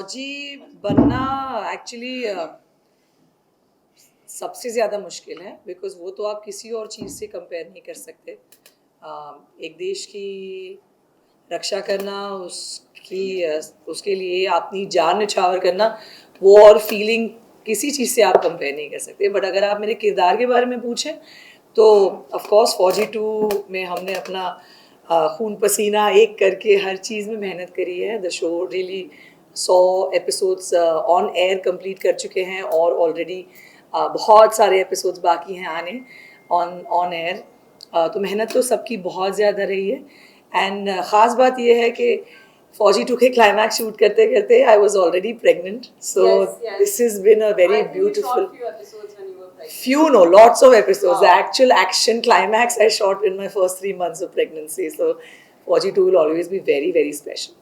फौजी बनना एक्चुअली सबसे ज़्यादा मुश्किल है, बिकॉज़ वो तो आप किसी और चीज़ से कंपेयर नहीं कर सकते। एक देश की रक्षा करना, उसके लिए अपनी जान न्यौछावर करना, वो और फीलिंग किसी चीज़ से आप कंपेयर नहीं कर सकते। बट अगर आप मेरे किरदार के बारे में पूछें तो ऑफ कोर्स फौजी 2 में हमने अपना खून पसीना एक करके हर चीज़ में मेहनत करी है। The show really 100 episodes on air complete कर चुके हैं और ऑलरेडी बहुत सारे एपिसोड्स बाकी हैं आने ऑन एयर। तो मेहनत तो सबकी बहुत ज़्यादा रही है। एंड ख़ास बात यह है कि फौजी 2 के क्लाइमैक्स शूट करते करते I was already pregnant, so this is been a very beautiful lots of episodes. Wow. The actual action climax I shot in my first 3 months of pregnancy. So, Fauji 2 will always be very, very special.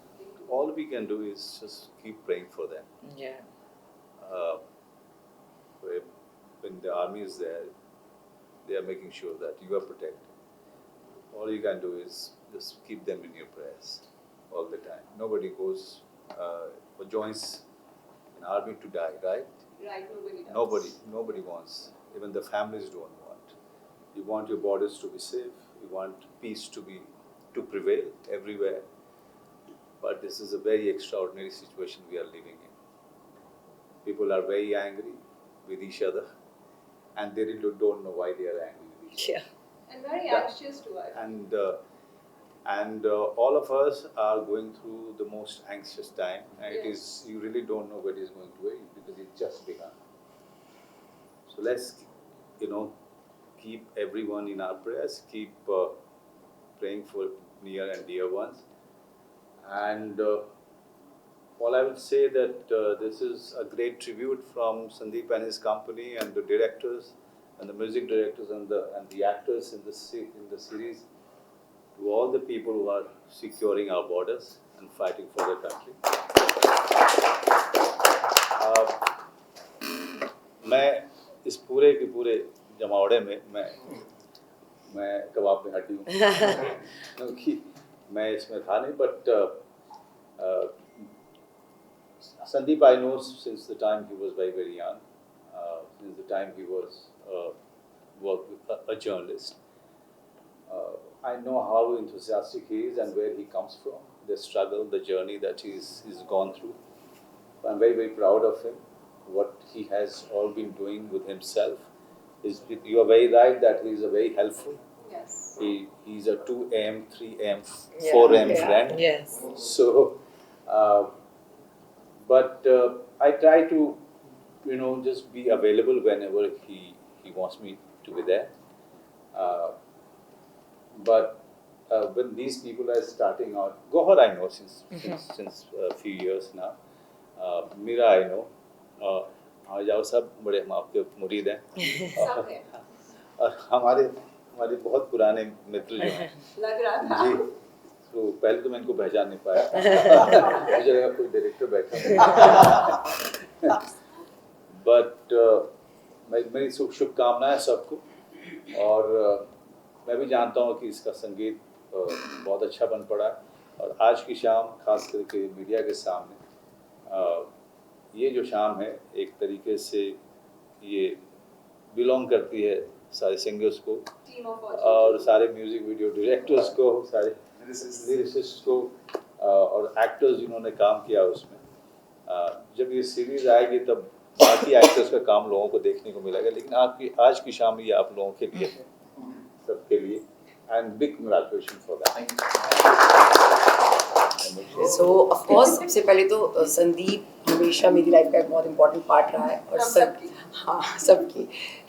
All we can do is just keep praying for them. Yeah. When the army is there, they are making sure that you are protected. All you can do is just keep them in your prayers all the time. Nobody goes or joins an army to die, right? Right, nobody does. Nobody wants. Even the families don't want. You want your borders to be safe. You want peace to prevail everywhere. But this is a very extraordinary situation we are living in. People are very angry with each other, and they really don't know why they are angry with each other. Yeah. And very anxious too. And all of us are going through the most anxious time. And yes. It is, you really don't know what is going to be because it's just begun. So let's, keep everyone in our prayers. Keep praying for near and dear ones. And all I would say that this is a great tribute from Sandeep and his company and the directors and the music directors and the actors in the series, to all the people who are securing our borders and fighting for their country. मैं इस पूरे के पूरे जमावड़े में मैं कबाब में हड्डी हूँ क्योंकि मैं इसमें था नहीं, but Sandeep I know since the time he was very, very young, since the time he was worked with a journalist. I know how enthusiastic he is and where he comes from, the struggle, the journey that he's gone through. I'm very, very proud of him, what he has all been doing with himself. You are very right that he is a very helpful. Yes. He's a 2M, 3M, 4M friend. Yes. So, but I try to, just be available whenever he wants me to be there. But when these people are starting out, Gohar I know since a few years now. Mira I know. आ जाओ सब बड़े हम आपके मुरीद हैं और हमारे बहुत पुराने मित्र जो हैं लग रहा था जी, तो पहले तो मैं इनको पहचान नहीं पाया मुझे लगा कोई डायरेक्टर बैठा बट मेरी शुभकामनाएं सबको, और मैं भी जानता हूँ कि इसका संगीत बहुत अच्छा बन पड़ा है। और आज की शाम खास करके मीडिया के सामने ये जो शाम है एक तरीके से ये बिलोंग करती है सारे सिंगर्स को और सारे म्यूजिक वीडियो डायरेक्टर्स को, सारे लिरिसिस्ट को और एक्टर्स जिन्होंने काम किया उसमें। जब ये सीरीज आएगी तब बाकी एक्टर्स का काम लोगों को देखने को मिलेगा, लेकिन आज की शाम ये आप लोगों के लिए है, सबके लिए, and big congratulation for that. So of course सबसे पहले तो संदीप हमेशा मेरी लाइफ का एक बहुत इम्पोर्टेंट पार्ट रहा है और सबकी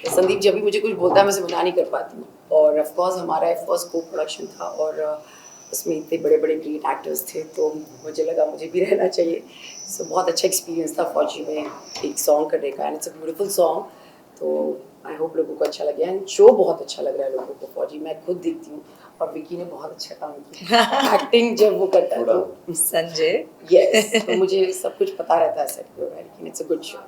संदीप जब भी मुझे कुछ बोलता है मैं उसे मना नहीं कर पाती हूँ। और ऑफ कोर्स हमारा फर्स्ट को प्रोडक्शन था और उसमें इतने बड़े बड़े ग्रेट एक्टर्स थे, तो मुझे लगा मुझे भी रहना चाहिए। सो बहुत अच्छा एक्सपीरियंस था फौजी में एक सॉन्ग करने का, and it's a beautiful song. तो आई होप लोगों को अच्छा लगे, एंड शो बहुत अच्छा लग रहा है लोगों को। फौजी मैं खुद देखती हूँ और विकी ने बहुत अच्छा काम किया एक्टिंग जब वो करता है तो संजय यस तो मुझे सब कुछ पता रहता है सेट पे, लेकिन इट्स अ गुड शो।